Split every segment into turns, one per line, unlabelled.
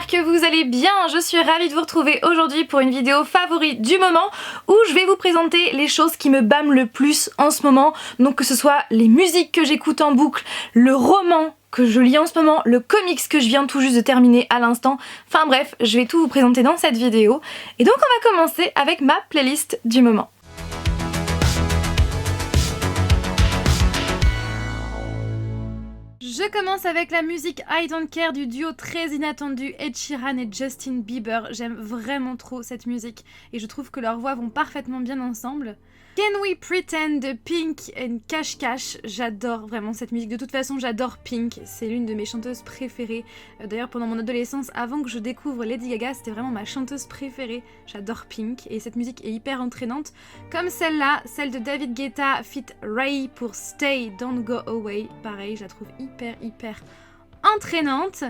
que vous allez bien. Je suis ravie de vous retrouver aujourd'hui pour une vidéo favorite du moment où je vais vous présenter les choses qui me bâment le plus en ce moment. Donc que ce soit les musiques que j'écoute en boucle, le roman que je lis en ce moment, le comics que je viens tout juste de terminer à l'instant. Enfin bref, je vais tout vous présenter dans cette vidéo. Et donc on va commencer avec ma playlist du moment. Je commence avec la musique I Don't Care du duo très inattendu Ed Sheeran et Justin Bieber. J'aime vraiment trop cette musique et je trouve que leurs voix vont parfaitement bien ensemble. Can We Pretend de Pink and Cash Cash, j'adore vraiment cette musique. De toute façon, j'adore Pink, c'est l'une de mes chanteuses préférées. D'ailleurs, pendant mon adolescence, avant que je découvre Lady Gaga, c'était vraiment ma chanteuse préférée. J'adore Pink et cette musique est hyper entraînante. Comme celle-là, celle de David Guetta feat. Ray pour Stay, Don't Go Away. Pareil, je la trouve hyper entraînante.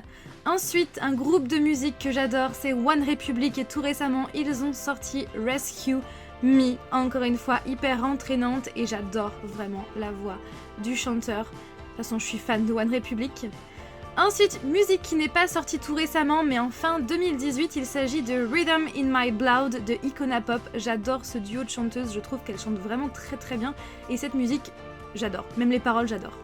Ensuite, un groupe de musique que j'adore, c'est One Republic et tout récemment, ils ont sorti Rescue Me, encore une fois hyper entraînante et j'adore vraiment la voix du chanteur. De toute façon, je suis fan de One Republic. Ensuite, musique qui n'est pas sortie tout récemment, mais en fin 2018, il s'agit de Rhythm in My Blood de Icona Pop. J'adore ce duo de chanteuses, je trouve qu'elles chantent vraiment très bien et cette musique, j'adore. Même les paroles, j'adore.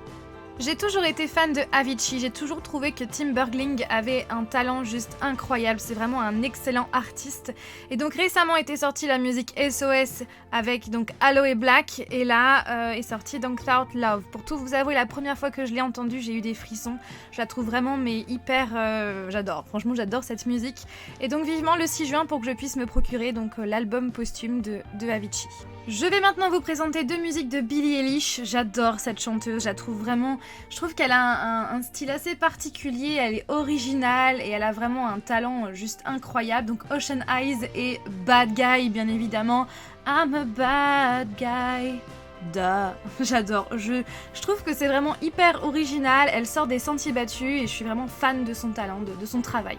J'ai toujours été fan de Avicii, j'ai toujours trouvé que Tim Bergling avait un talent juste incroyable, c'est vraiment un excellent artiste. Et donc récemment était sortie la musique SOS avec donc Aloe Black et là est sortie donc Without Love. Pour tout vous avouer, la première fois que je l'ai entendue, j'ai eu des frissons, je la trouve vraiment mais hyper... j'adore, franchement j'adore cette musique. Et donc vivement le 6 juin pour que je puisse me procurer donc l'album posthume de Avicii. Je vais maintenant vous présenter deux musiques de Billie Eilish, j'adore cette chanteuse, je la trouve vraiment... Je trouve qu'elle a un style assez particulier, elle est originale et elle a vraiment un talent juste incroyable. Donc Ocean Eyes et Bad Guy bien évidemment. I'm a bad guy. Duh. J'adore, je trouve que c'est vraiment hyper original, elle sort des sentiers battus et je suis vraiment fan de son talent, de son travail.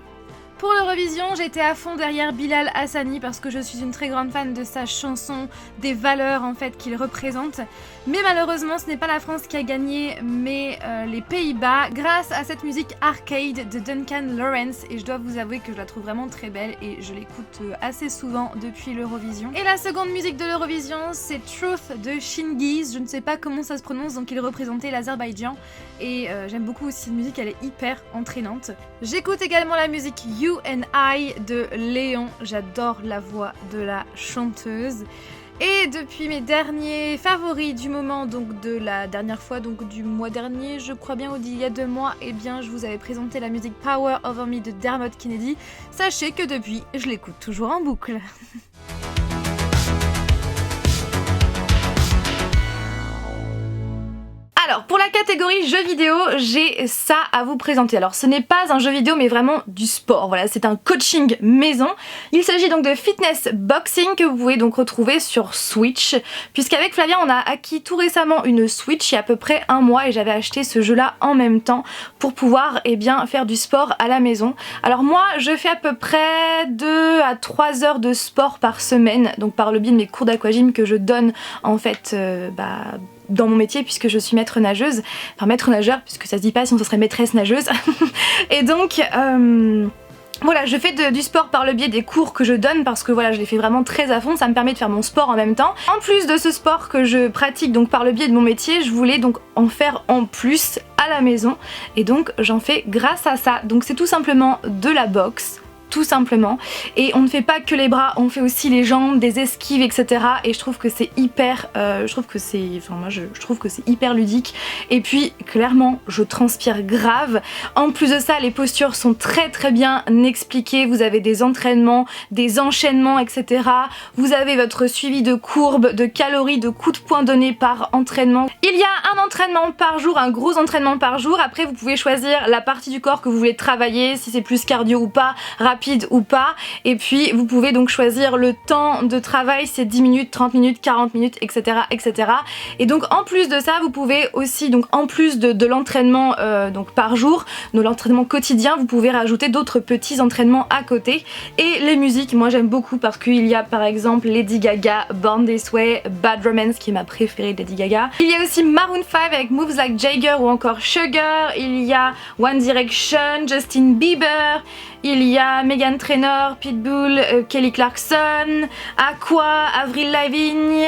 Pour l'Eurovision, j'étais à fond derrière Bilal Hassani parce que je suis une très grande fan de sa chanson, des valeurs en fait qu'il représente. Mais malheureusement, ce n'est pas la France qui a gagné, mais les Pays-Bas, grâce à cette musique Arcade de Duncan Lawrence. Et je dois vous avouer que je la trouve vraiment très belle et je l'écoute assez souvent depuis l'Eurovision. Et la seconde musique de l'Eurovision, c'est Truth de Shingiz. Je ne sais pas comment ça se prononce, donc il représentait l'Azerbaïdjan. Et j'aime beaucoup aussi cette musique, elle est hyper entraînante. J'écoute également la musique You and I de Léon, j'adore la voix de la chanteuse. Et depuis mes derniers favoris du moment, donc de la dernière fois, donc du mois dernier, je crois bien, ou d'il y a 2 mois, eh bien je vous avais présenté la musique Power Over Me de Dermot Kennedy. Sachez que depuis, je l'écoute toujours en boucle. Alors, pour la catégorie jeux vidéo, j'ai ça à vous présenter. Alors, ce n'est pas un jeu vidéo, mais vraiment du sport. Voilà, c'est un coaching maison. Il s'agit donc de Fitness Boxing que vous pouvez donc retrouver sur Switch. Puisqu'avec Flavien, on a acquis tout récemment une Switch il y a à peu près 1 mois et j'avais acheté ce jeu-là en même temps pour pouvoir faire du sport à la maison. Alors moi, je fais à peu près 2 à 3 heures de sport par semaine, donc par le biais de mes cours d'aquagym que je donne en fait dans mon métier puisque je suis maître nageuse, enfin maître nageur puisque ça se dit pas sinon ça serait maîtresse nageuse. Et donc voilà, je fais du sport par le biais des cours que je donne parce que voilà, je les fais vraiment très à fond, ça me permet de faire mon sport en même temps. En plus de ce sport que je pratique donc par le biais de mon métier, je voulais donc en faire en plus à la maison et donc j'en fais grâce à ça. Donc c'est tout simplement de la boxe. Tout simplement, et on ne fait pas que les bras, on fait aussi les jambes, des esquives, etc. Et je trouve que c'est hyper, je trouve que c'est hyper ludique. Et puis clairement, je transpire grave. En plus de ça, les postures sont très bien expliquées. Vous avez des entraînements, des enchaînements, etc. Vous avez votre suivi de courbes, de calories, de coups de poing donnés par entraînement. Il y a un entraînement par jour, un gros entraînement par jour. Après, vous pouvez choisir la partie du corps que vous voulez travailler, si c'est plus cardio ou pas, rapide ou pas, et puis vous pouvez donc choisir le temps de travail, c'est 10 minutes, 30 minutes, 40 minutes, etc. Et donc en plus de ça, vous pouvez aussi, donc en plus de l'entraînement donc par jour, de l'entraînement quotidien, vous pouvez rajouter d'autres petits entraînements à côté. Et les musiques, moi j'aime beaucoup parce qu'il y a par exemple Lady Gaga, Born This Way, Bad Romance qui est ma préférée de Lady Gaga. Il y a aussi Maroon 5 avec Moves Like Jagger ou encore Sugar, il y a One Direction, Justin Bieber, il y a Meghan Trainor, Pitbull, Kelly Clarkson, Aqua, Avril Lavigne,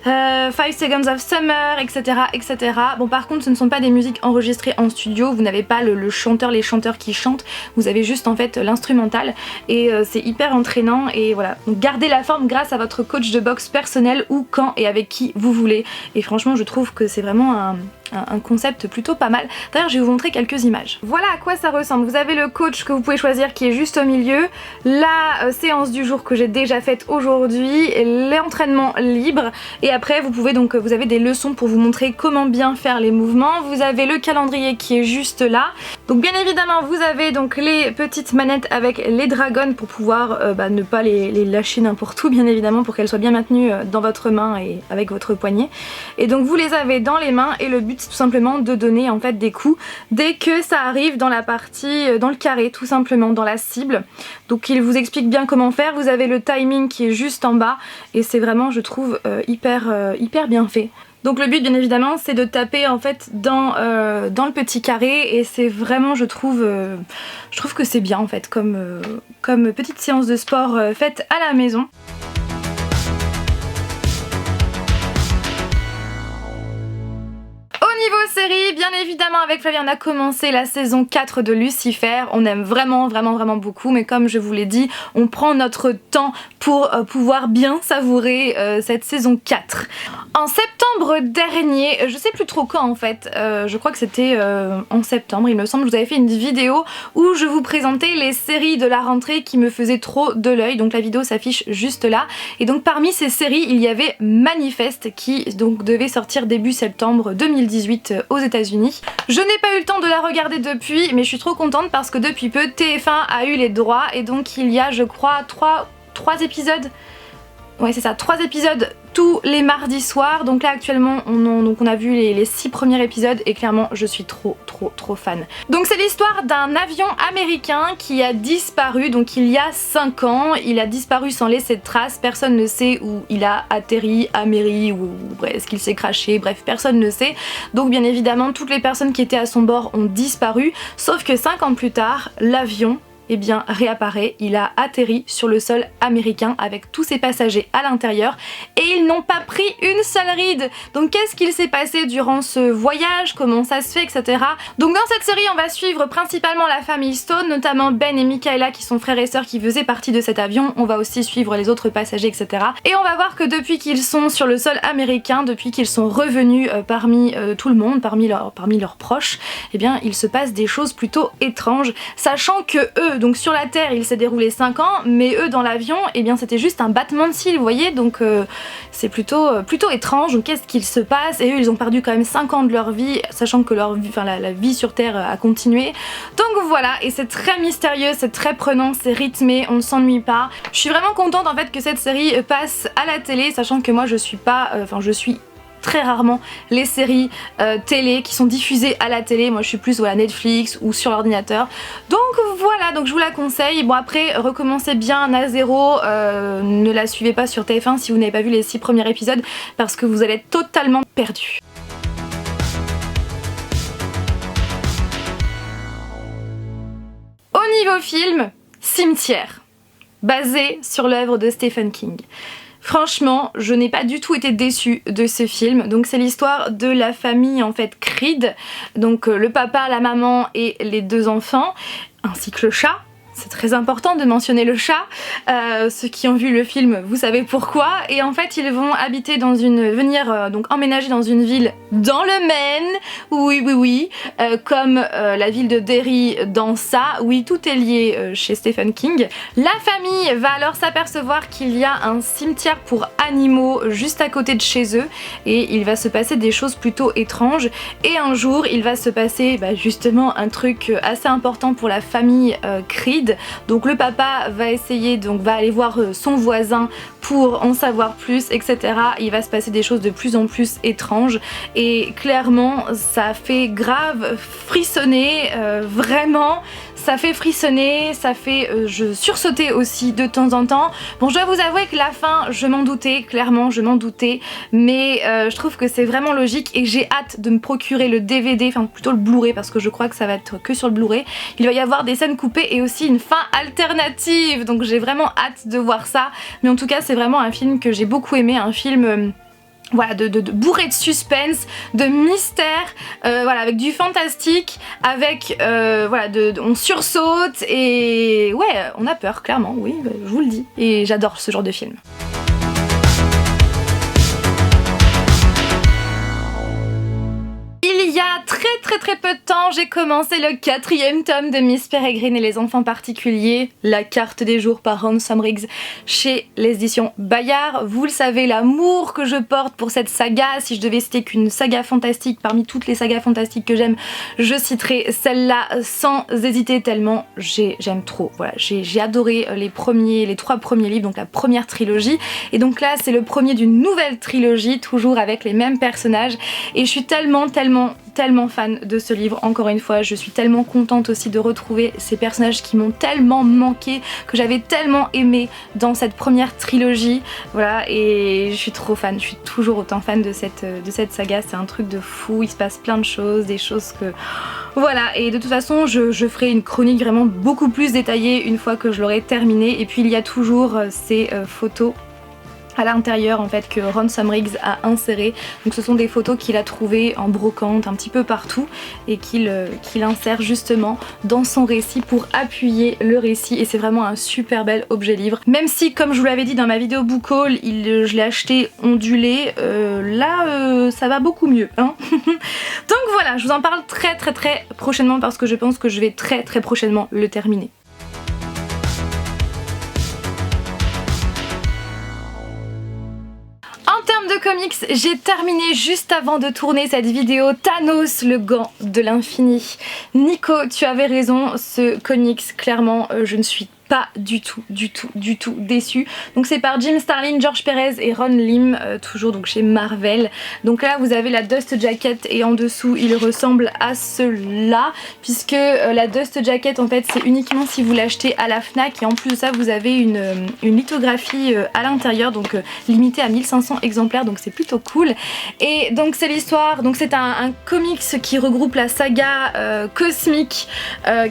5 Seconds of Summer, etc., etc. Bon, par contre, ce ne sont pas des musiques enregistrées en studio, vous n'avez pas le chanteur, les chanteurs qui chantent, vous avez juste en fait l'instrumental et c'est hyper entraînant et voilà. Donc gardez la forme grâce à votre coach de boxe personnel ou quand et avec qui vous voulez. Et franchement, je trouve que c'est vraiment un concept plutôt pas mal. D'ailleurs, je vais vous montrer quelques images. Voilà à quoi ça ressemble. Vous avez le coach que vous pouvez choisir qui est juste au milieu, la séance du jour que j'ai déjà faite aujourd'hui, l'entraînement libre et après vous pouvez donc, vous avez des leçons pour vous montrer comment bien faire les mouvements. Vous avez le calendrier qui est juste là. Donc bien évidemment, vous avez donc les petites manettes avec les dragons pour pouvoir ne pas les lâcher n'importe où, bien évidemment, pour qu'elles soient bien maintenues dans votre main et avec votre poignet. Et donc vous les avez dans les mains et le but c'est tout simplement de donner en fait des coups dès que ça arrive dans la partie, dans le carré tout simplement, dans la cible. Donc il vous explique bien comment faire, vous avez le timing qui est juste en bas et c'est vraiment, je trouve, hyper bien fait. Donc le but bien évidemment c'est de taper en fait dans le petit carré et c'est vraiment, je trouve que c'est bien en fait comme petite séance de sport faite à la maison. Niveau série, bien évidemment avec Flavie on a commencé la saison 4 de Lucifer, on aime vraiment beaucoup, mais comme je vous l'ai dit, on prend notre temps pour pouvoir bien savourer cette saison 4. En septembre dernier, je sais plus trop quand en fait, je crois que c'était en septembre il me semble, je vous avais fait une vidéo où je vous présentais les séries de la rentrée qui me faisaient trop de l'œil, donc la vidéo s'affiche juste là, et donc parmi ces séries il y avait Manifest qui donc devait sortir début septembre 2018 aux États-Unis. Je n'ai pas eu le temps de la regarder depuis, mais je suis trop contente parce que depuis peu TF1 a eu les droits et donc il y a, je crois, 3 épisodes. Ouais, c'est ça, 3 épisodes tous les mardis soirs. Donc là actuellement on a vu les 6 premiers épisodes et clairement je suis trop fan. Donc c'est l'histoire d'un avion américain qui a disparu donc il y a 5 ans. Il a disparu sans laisser de traces, personne ne sait où il a atterri, améri ou bref, est-ce qu'il s'est crashé, bref personne ne sait. Donc bien évidemment toutes les personnes qui étaient à son bord ont disparu, sauf que 5 ans plus tard l'avion réapparaît, il a atterri sur le sol américain avec tous ses passagers à l'intérieur et ils n'ont pas pris une seule ride. Donc qu'est-ce qu'il s'est passé durant ce voyage, comment ça se fait, etc. Donc dans cette série on va suivre principalement la famille Stone, notamment Ben et Michaela qui sont frères et sœurs qui faisaient partie de cet avion. On va aussi suivre les autres passagers, etc. Et on va voir que depuis qu'ils sont sur le sol américain, depuis qu'ils sont revenus parmi tout le monde, parmi leurs proches, eh bien il se passe des choses plutôt étranges, sachant que eux, donc sur la Terre il s'est déroulé 5 ans, mais eux dans l'avion, eh bien c'était juste un battement de cils, vous voyez, donc c'est plutôt étrange. Donc qu'est-ce qu'il se passe? Et eux ils ont perdu quand même 5 ans de leur vie, sachant que leur vie, la vie sur Terre a continué. Donc voilà, et c'est très mystérieux, c'est très prenant, c'est rythmé, on ne s'ennuie pas. Je suis vraiment contente en fait que cette série passe à la télé, sachant que moi je suis pas, je suis très rarement les séries télé qui sont diffusées à la télé. Moi je suis plus voilà, Netflix ou sur l'ordinateur. Donc voilà, donc je vous la conseille. Bon après recommencez bien à zéro, ne la suivez pas sur TF1 si vous n'avez pas vu les 6 premiers épisodes parce que vous allez être totalement perdu. Au niveau film, Cimetière, basé sur l'œuvre de Stephen King. Franchement, je n'ai pas du tout été déçue de ce film. Donc c'est l'histoire de la famille en fait Creed, donc le papa, la maman et les 2 enfants, ainsi que le chat. C'est très important de mentionner le chat. Ceux qui ont vu le film, vous savez pourquoi. Et en fait, ils vont habiter dans donc emménager dans une ville dans le Maine. Oui, comme la ville de Derry dans ça. Oui, tout est lié chez Stephen King. La famille va alors s'apercevoir qu'il y a un cimetière pour animaux juste à côté de chez eux. Et il va se passer des choses plutôt étranges. Et un jour, il va se passer justement un truc assez important pour la famille Creed. Donc le papa va essayer, va aller voir son voisin pour en savoir plus, etc. Il va se passer des choses de plus en plus étranges et clairement ça fait grave frissonner, vraiment ça fait frissonner, ça fait sursauter aussi de temps en temps. Bon, je dois vous avouer que la fin, je m'en doutais, clairement je m'en doutais, mais je trouve que c'est vraiment logique et j'ai hâte de me procurer le DVD, enfin plutôt le Blu-ray parce que je crois que ça va être que sur le Blu-ray. Il va y avoir des scènes coupées et aussi une fin alternative, donc j'ai vraiment hâte de voir ça. Mais en tout cas c'est vraiment un film que j'ai beaucoup aimé, un film voilà, bourré de suspense, de mystère, voilà, avec du fantastique, avec voilà, on sursaute et ouais, on a peur clairement, oui, je vous le dis. Et j'adore ce genre de film. Il y a très peu de temps, j'ai commencé le 4e tome de Miss Peregrine et les enfants particuliers, la carte des jours par Ransom Riggs chez les éditions Bayard. Vous le savez, l'amour que je porte pour cette saga, si je devais citer qu'une saga fantastique parmi toutes les sagas fantastiques que j'aime, je citerai celle-là sans hésiter tellement j'aime trop. Voilà, j'ai adoré les 3 premiers livres, donc la première trilogie, et donc là c'est le premier d'une nouvelle trilogie, toujours avec les mêmes personnages, et je suis tellement fan de ce livre. Encore une fois, je suis tellement contente aussi de retrouver ces personnages qui m'ont tellement manqué, que j'avais tellement aimé dans cette première trilogie, voilà, et je suis trop fan, je suis toujours autant fan de cette saga, c'est un truc de fou, il se passe plein de choses, des choses que... Voilà, et de toute façon je ferai une chronique vraiment beaucoup plus détaillée une fois que je l'aurai terminée, et puis il y a toujours ces photos à l'intérieur en fait que Ransom Riggs a inséré. Donc ce sont des photos qu'il a trouvées en brocante un petit peu partout et qu'il insère justement dans son récit pour appuyer le récit, et c'est vraiment un super bel objet livre. Même si, comme je vous l'avais dit dans ma vidéo book haul, je l'ai acheté ondulé, là ça va beaucoup mieux hein. Donc voilà, je vous en parle très prochainement parce que je pense que je vais très prochainement le terminer. En termes de comics, j'ai terminé juste avant de tourner cette vidéo Thanos, le gant de l'infini. Nico, tu avais raison, ce comics, clairement, je ne suis pas du tout déçue. Donc c'est par Jim Starlin, George Perez et Ron Lim, toujours donc chez Marvel. Donc là vous avez la Dust Jacket et en dessous il ressemble à cela, puisque la Dust Jacket en fait c'est uniquement si vous l'achetez à la Fnac, et en plus de ça vous avez une lithographie à l'intérieur, donc limitée à 1500 exemplaires, donc c'est plutôt cool. Et donc c'est l'histoire, donc c'est un comics qui regroupe la saga cosmique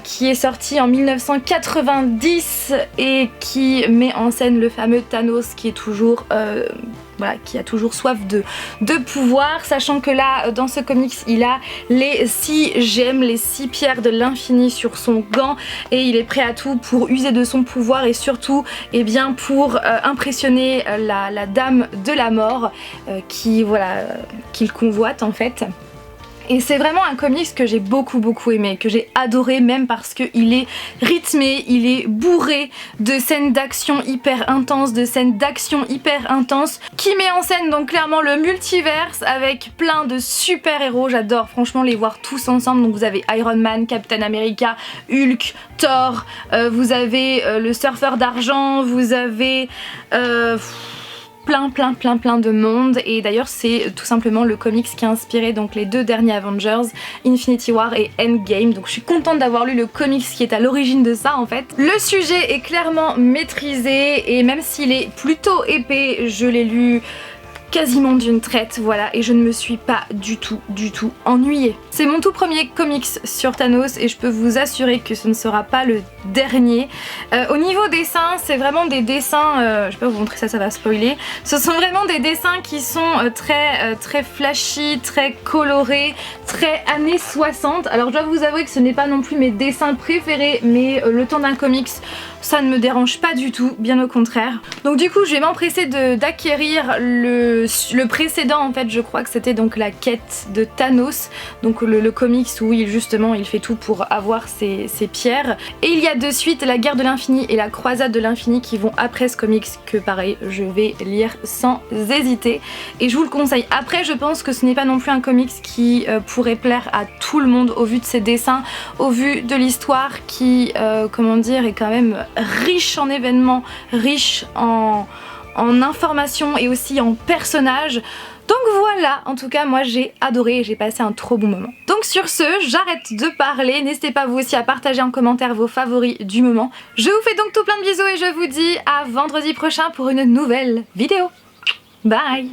qui est sortie en 1990 et qui met en scène le fameux Thanos qui est toujours voilà, qui a toujours soif de pouvoir, sachant que là dans ce comics il a les 6 gemmes, les 6 pierres de l'infini sur son gant, et il est prêt à tout pour user de son pouvoir et surtout eh bien pour impressionner la dame de la mort qui voilà qu'il convoite en fait. Et c'est vraiment un comics que j'ai beaucoup aimé, que j'ai adoré, même parce qu'il est rythmé, il est bourré de scènes d'action hyper intenses, qui met en scène donc clairement le multiverse avec plein de super héros. J'adore franchement les voir tous ensemble. Donc vous avez Iron Man, Captain America, Hulk, Thor, vous avez le surfeur d'argent, vous avez... plein de monde, et d'ailleurs c'est tout simplement le comics qui a inspiré donc les 2 derniers Avengers, Infinity War et Endgame, donc je suis contente d'avoir lu le comics qui est à l'origine de ça en fait. Le sujet est clairement maîtrisé et même s'il est plutôt épais, je l'ai lu quasiment d'une traite, voilà, et je ne me suis pas du tout ennuyée. C'est mon tout premier comics sur Thanos et je peux vous assurer que ce ne sera pas le dernier. Au niveau dessin, c'est vraiment des dessins, je vais pas vous montrer ça, ça va spoiler. Ce sont vraiment des dessins qui sont très flashy, très colorés, très années 60. Alors je dois vous avouer que ce n'est pas non plus mes dessins préférés, mais le temps d'un comics, ça ne me dérange pas du tout, bien au contraire. Donc du coup je vais m'empresser d'acquérir le précédent en fait, je crois que c'était donc la quête de Thanos, donc le comics où justement il fait tout pour avoir ses pierres. Et il y a de suite la guerre de l'infini et la croisade de l'infini qui vont après ce comics, que pareil je vais lire sans hésiter et je vous le conseille. Après je pense que ce n'est pas non plus un comics qui pourrait plaire à tout le monde au vu de ses dessins, au vu de l'histoire qui comment dire est quand même riche en événements, riche en informations et aussi en personnages. Donc voilà, en tout cas moi j'ai adoré, j'ai passé un trop bon moment. Donc sur ce, j'arrête de parler, n'hésitez pas vous aussi à partager en commentaire vos favoris du moment. Je vous fais donc tout plein de bisous et je vous dis à vendredi prochain pour une nouvelle vidéo. Bye!